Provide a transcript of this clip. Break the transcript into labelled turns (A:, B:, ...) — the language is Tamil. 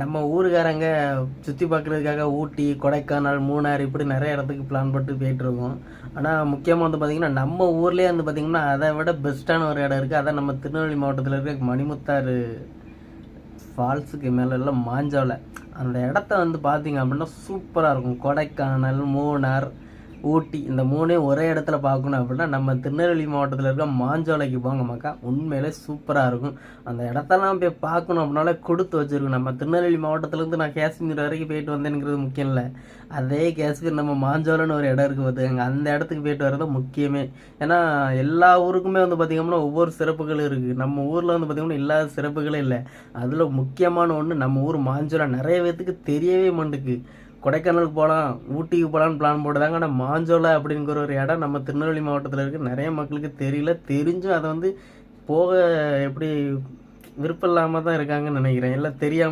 A: நம்ம ஊருக்காரங்க சுற்றி பார்க்குறதுக்காக ஊட்டி, கொடைக்கானல், மூணார் இப்படி நிறைய இடத்துக்கு பிளான் போட்டு போயிட்டுருக்கோம். ஆனால் முக்கியமாக வந்து பார்த்திங்கன்னா, நம்ம ஊர்லேயே வந்து பார்த்திங்கன்னா, அதை விட பெஸ்ட்டான ஒரு இடம் இருக்குது. அதான் நம்ம திருநெல்வேலி மாவட்டத்தில் இருக்க மணிமுத்தாறு ஃபால்ஸுக்கு மேலே எல்லாம் மாஞ்சோலை. அந்த இடத்த வந்து பார்த்திங்க அப்படின்னா சூப்பராக இருக்கும். கொடைக்கானல், மூணார், ஊட்டி இந்த மூணையும் ஒரே இடத்துல பார்க்கணும் அப்படின்னா நம்ம திருநெல்வேலி மாவட்டத்தில் இருக்க மாஞ்சோலைக்கு போங்க மக்கா. உண்மையிலே சூப்பராக இருக்கும். அந்த இடத்தெல்லாம் போய் பார்க்கணும் அப்படின்னாலே கொடுத்து வச்சுருக்கோம். நம்ம திருநெல்வேலி மாவட்டத்துலேருந்து நான் காஷ்மீர் வரைக்கும் போயிட்டு வந்தேங்கிறது முக்கியம் இல்லை. அதே காஷ்மீர் நம்ம மாஞ்சோலைன்னு ஒரு இடம் இருக்குது பார்த்துக்கங்க. அந்த இடத்துக்கு போயிட்டு வரது முக்கியமே. ஏன்னா எல்லா ஊருக்குமே வந்து பார்த்திங்கன்னா ஒவ்வொரு சிறப்புகள் இருக்குது. நம்ம ஊரில் வந்து பார்த்திங்கன்னா இல்லாத சிறப்புகளே இல்லை. அதில் முக்கியமான ஒன்று நம்ம ஊர் மாஞ்சோலை நிறைய பேர்த்துக்கு தெரியவே மாட்டேங்குது. கொடைக்கானலுக்கு போகலாம், ஊட்டிக்கு போகலான்னு பிளான் போட்டுதாங்க. ஆனால் மாஞ்சோலை அப்படிங்கிற ஒரு இடம் நம்ம திருநெல்வேலி மாவட்டத்தில் இருக்குது. நிறைய மக்களுக்கு தெரியல. தெரிஞ்சும் அதை வந்து போக எப்படி விருப்பம் இல்லாமல் தான் இருக்காங்கன்னு நினைக்கிறேன். எல்லாம் தெரியாமல்